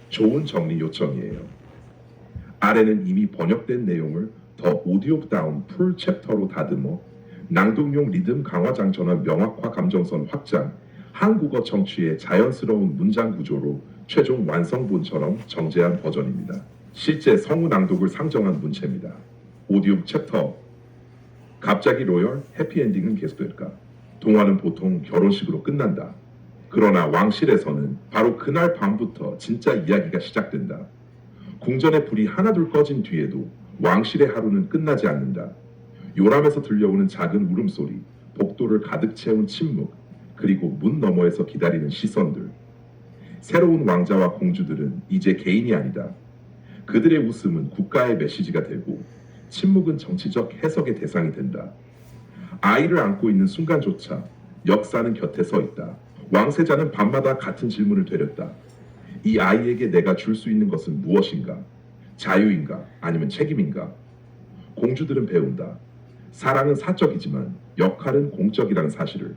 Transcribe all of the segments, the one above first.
좋은 정리 요청이에요. 아래는 이미 번역된 내용을 더 오디오다운 풀 챕터로 다듬어 낭독용 리듬 강화 장전화 명확화 감정선 확장, 한국어 청취의 자연스러운 문장 구조로 최종 완성본처럼 정제한 버전입니다. 실제 성우 낭독을 상정한 문체입니다. 오디오 챕터. 갑자기 로열 해피엔딩은 계속될까? 동화는 보통 결혼식으로 끝난다. 그러나 왕실에서는 바로 그날 밤부터 진짜 이야기가 시작된다. 궁전의 불이 하나둘 꺼진 뒤에도 왕실의 하루는 끝나지 않는다. 요람에서 들려오는 작은 울음소리, 복도를 가득 채운 침묵, 그리고 문 너머에서 기다리는 시선들. 새로운 왕자와 공주들은 이제 개인이 아니다. 그들의 웃음은 국가의 메시지가 되고 침묵은 정치적 해석의 대상이 된다. 아이를 안고 있는 순간조차 역사는 곁에 서 있다. 왕세자는 밤마다 같은 질문을 되렸다. 이 아이에게 내가 줄 수 있는 것은 무엇인가? 자유인가? 아니면 책임인가? 공주들은 배운다. 사랑은 사적이지만 역할은 공적이라는 사실을.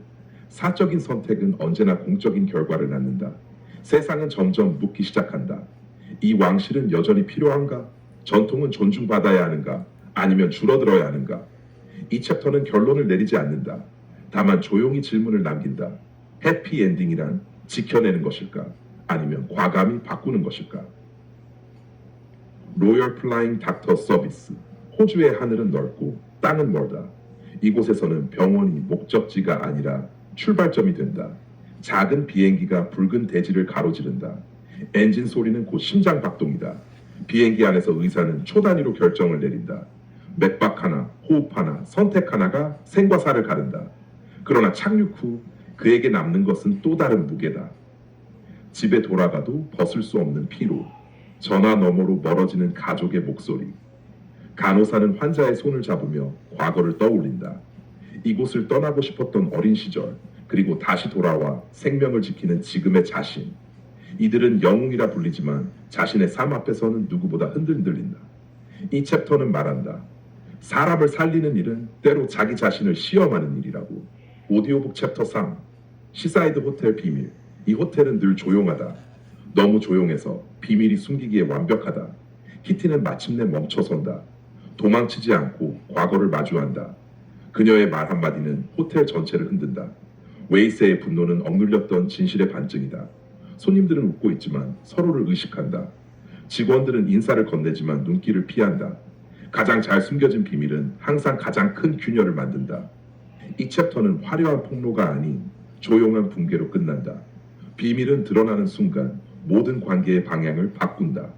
사적인 선택은 언제나 공적인 결과를 낳는다. 세상은 점점 묻기 시작한다. 이 왕실은 여전히 필요한가? 전통은 존중받아야 하는가? 아니면 줄어들어야 하는가? 이 챕터는 결론을 내리지 않는다. 다만 조용히 질문을 남긴다. 해피엔딩이란 지켜내는 것일까? 아니면 과감히 바꾸는 것일까? 로열 플라잉 닥터 서비스. 호주의 하늘은 넓고 땅은 멀다. 이곳에서는 병원이 목적지가 아니라 출발점이 된다. 작은 비행기가 붉은 대지를 가로지른다. 엔진 소리는 곧 심장 박동이다. 비행기 안에서 의사는 초 단위로 결정을 내린다. 맥박 하나, 호흡 하나, 선택 하나가 생과 사를 가른다. 그러나 착륙 후 그에게 남는 것은 또 다른 무게다. 집에 돌아가도 벗을 수 없는 피로, 전화 너머로 멀어지는 가족의 목소리. 간호사는 환자의 손을 잡으며 과거를 떠올린다. 이곳을 떠나고 싶었던 어린 시절, 그리고 다시 돌아와 생명을 지키는 지금의 자신. 이들은 영웅이라 불리지만 자신의 삶 앞에서는 누구보다 흔들린다. 이 챕터는 말한다. 사람을 살리는 일은 때로 자기 자신을 시험하는 일이라고. 오디오북 챕터 3. 시사이드 호텔 비밀. 이 호텔은 늘 조용하다. 너무 조용해서 비밀이 숨기기에 완벽하다. 키티는 마침내 멈춰선다. 도망치지 않고 과거를 마주한다. 그녀의 말 한마디는 호텔 전체를 흔든다. 웨이스의 분노는 억눌렸던 진실의 반증이다. 손님들은 웃고 있지만 서로를 의식한다. 직원들은 인사를 건네지만 눈길을 피한다. 가장 잘 숨겨진 비밀은 항상 가장 큰 균열을 만든다. 이 챕터는 화려한 폭로가 아닌 조용한 붕괴로 끝난다. 비밀은 드러나는 순간 모든 관계의 방향을 바꾼다.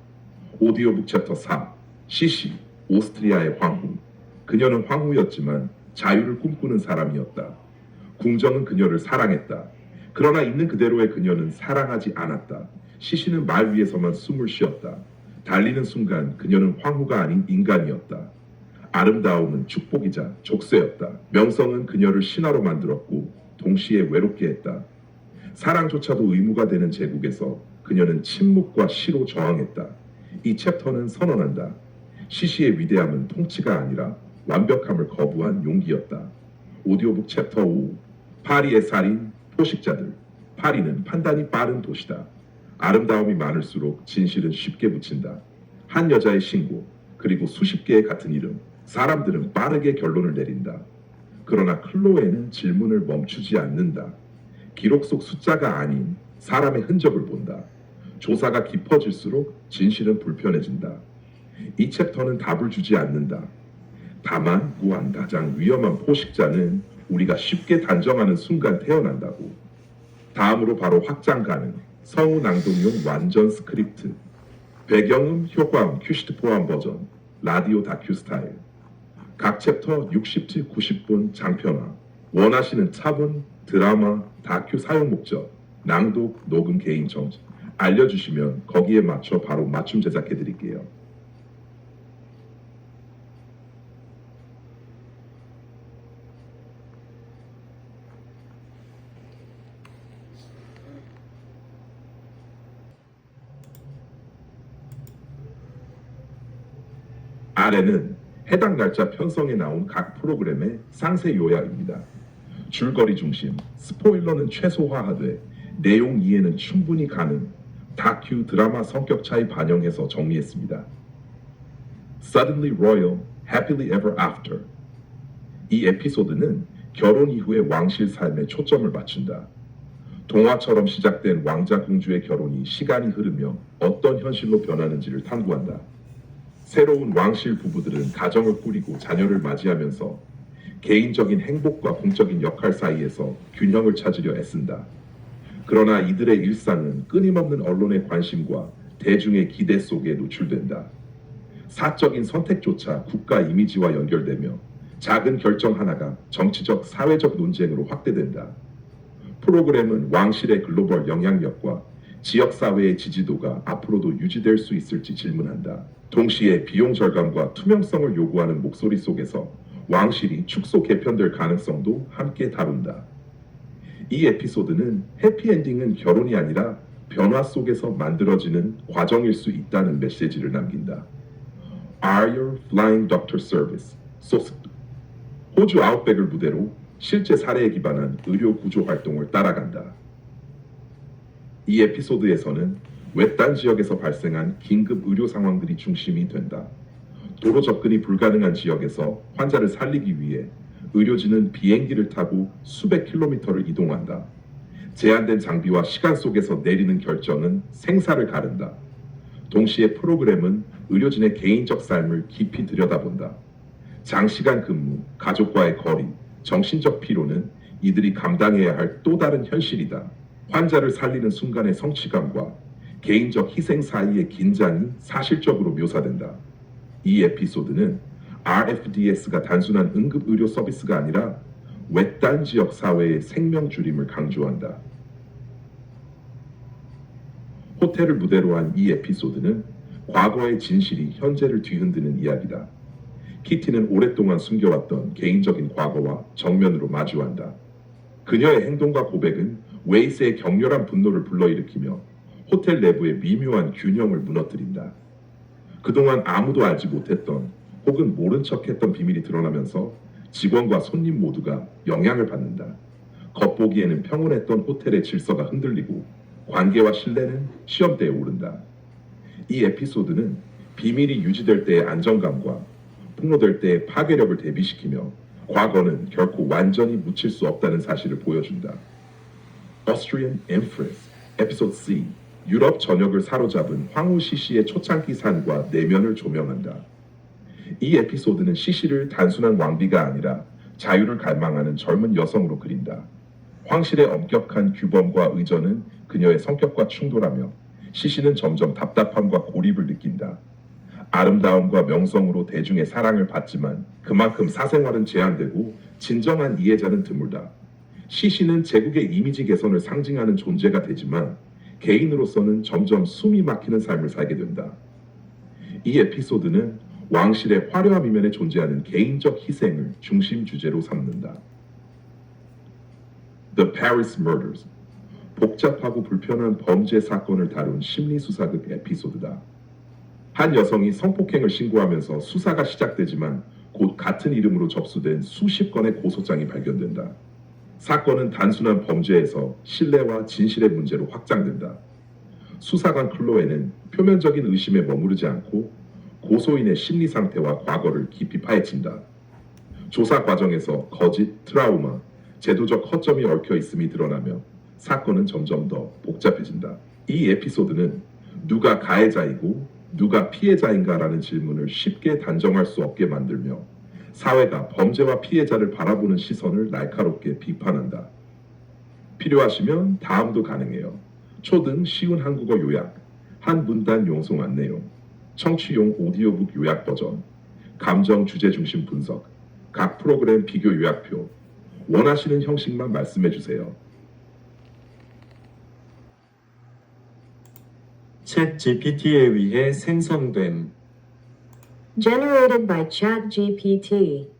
오디오북 챕터 4. 시시, 오스트리아의 황후. 그녀는 황후였지만 자유를 꿈꾸는 사람이었다. 궁정은 그녀를 사랑했다. 그러나 있는 그대로의 그녀는 사랑하지 않았다. 시시는 말 위에서만 숨을 쉬었다. 달리는 순간 그녀는 황후가 아닌 인간이었다. 아름다움은 축복이자 족쇄였다. 명성은 그녀를 신하로 만들었고 동시에 외롭게 했다. 사랑조차도 의무가 되는 제국에서 그녀는 침묵과 시로 저항했다. 이 챕터는 선언한다. 시시의 위대함은 통치가 아니라 완벽함을 거부한 용기였다. 오디오북 챕터 5. 파리의 살인, 포식자들. 파리는 판단이 빠른 도시다. 아름다움이 많을수록 진실은 쉽게 묻힌다. 한 여자의 신고, 그리고 수십 개의 같은 이름. 사람들은 빠르게 결론을 내린다. 그러나 클로에는 질문을 멈추지 않는다. 기록 속 숫자가 아닌 사람의 흔적을 본다. 조사가 깊어질수록 진실은 불편해진다. 이 챕터는 답을 주지 않는다. 다만 무한 가장 위험한 포식자는 우리가 쉽게 단정하는 순간 태어난다고. 다음으로 바로 확장 가능 성우 낭독용 완전 스크립트. 배경음, 효과음, 큐시트 포함 버전. 라디오 다큐 스타일. 각 챕터 60至 90분 장편화. 원하시는 차분, 드라마, 다큐 사용 목적, 낭독, 녹음 개인 정지 알려주시면 거기에 맞춰 바로 맞춤 제작해 드릴게요. 아래는 해당 날짜 편성에 나온 각 프로그램의 상세 요약입니다. 줄거리 중심, 스포일러는 최소화하되 내용 이해는 충분히 가능. 다큐 드라마 성격 차이 반영해서 정리했습니다. Suddenly Royal, Happily Ever After. 이 에피소드는 결혼 이후의 왕실 삶에 초점을 맞춘다. 동화처럼 시작된 왕자 공주의 결혼이 시간이 흐르며 어떤 현실로 변하는지를 탐구한다. 새로운 왕실 부부들은 가정을 꾸리고 자녀를 맞이하면서 개인적인 행복과 공적인 역할 사이에서 균형을 찾으려 애쓴다. 그러나 이들의 일상은 끊임없는 언론의 관심과 대중의 기대 속에 노출된다. 사적인 선택조차 국가 이미지와 연결되며 작은 결정 하나가 정치적, 사회적 논쟁으로 확대된다. 프로그램은 왕실의 글로벌 영향력과 지역사회의 지지도가 앞으로도 유지될 수 있을지 질문한다. 동시에 비용 절감과 투명성을 요구하는 목소리 속에서 왕실이 축소 개편될 가능성도 함께 다룬다. 이 에피소드는 해피엔딩은 결혼이 아니라 변화 속에서 만들어지는 과정일 수 있다는 메시지를 남긴다. Are Your Flying Doctor Service? 소스. 호주 아웃백을 무대로 실제 사례에 기반한 의료 구조 활동을 따라간다. 이 에피소드에서는 외딴 지역에서 발생한 긴급 의료 상황들이 중심이 된다. 도로 접근이 불가능한 지역에서 환자를 살리기 위해 의료진은 비행기를 타고 수백 킬로미터를 이동한다. 제한된 장비와 시간 속에서 내리는 결정은 생사를 가른다. 동시에 프로그램은 의료진의 개인적 삶을 깊이 들여다본다. 장시간 근무, 가족과의 거리, 정신적 피로는 이들이 감당해야 할 또 다른 현실이다. 환자를 살리는 순간의 성취감과 개인적 희생 사이의 긴장이 사실적으로 묘사된다. 이 에피소드는 RFDS가 단순한 응급의료 서비스가 아니라 외딴 지역 사회의 생명 줄임을 강조한다. 호텔을 무대로 한 이 에피소드는 과거의 진실이 현재를 뒤흔드는 이야기다. 키티는 오랫동안 숨겨왔던 개인적인 과거와 정면으로 마주한다. 그녀의 행동과 고백은 웨이스의 격렬한 분노를 불러일으키며 호텔 내부의 미묘한 균형을 무너뜨린다. 그동안 아무도 알지 못했던 혹은 모른 척했던 비밀이 드러나면서 직원과 손님 모두가 영향을 받는다. 겉보기에는 평온했던 호텔의 질서가 흔들리고 관계와 신뢰는 시험대에 오른다. 이 에피소드는 비밀이 유지될 때의 안정감과 폭로될 때의 파괴력을 대비시키며 과거는 결코 완전히 묻힐 수 없다는 사실을 보여준다. Austrian Empress, 에피소드 C, 유럽 전역을 사로잡은 황후 시시의 초창기 산과 내면을 조명한다. 이 에피소드는 시시를 단순한 왕비가 아니라 자유를 갈망하는 젊은 여성으로 그린다. 황실의 엄격한 규범과 의전은 그녀의 성격과 충돌하며 시시는 점점 답답함과 고립을 느낀다. 아름다움과 명성으로 대중의 사랑을 받지만 그만큼 사생활은 제한되고 진정한 이해자는 드물다. 시시는 제국의 이미지 개선을 상징하는 존재가 되지만 개인으로서는 점점 숨이 막히는 삶을 살게 된다. 이 에피소드는 왕실의 화려한 이면에 존재하는 개인적 희생을 중심 주제로 삼는다. The Paris Murders, 복잡하고 불편한 범죄 사건을 다룬 심리수사극 에피소드다. 한 여성이 성폭행을 신고하면서 수사가 시작되지만 곧 같은 이름으로 접수된 수십 건의 고소장이 발견된다. 사건은 단순한 범죄에서 신뢰와 진실의 문제로 확장된다. 수사관 클로에는 표면적인 의심에 머무르지 않고 고소인의 심리 상태와 과거를 깊이 파헤친다. 조사 과정에서 거짓, 트라우마, 제도적 허점이 얽혀 있음이 드러나며 사건은 점점 더 복잡해진다. 이 에피소드는 누가 가해자이고 누가 피해자인가라는 질문을 쉽게 단정할 수 없게 만들며 사회가 범죄와 피해자를 바라보는 시선을 날카롭게 비판한다. 필요하시면 다음도 가능해요. 초등 쉬운 한국어 요약, 한 문단 용송 안내용, 청취용 오디오북 요약 버전, 감정 주제 중심 분석, 각 프로그램 비교 요약표, 원하시는 형식만 말씀해 주세요. 챗 GPT에 의해 생성된 Generated by ChatGPT.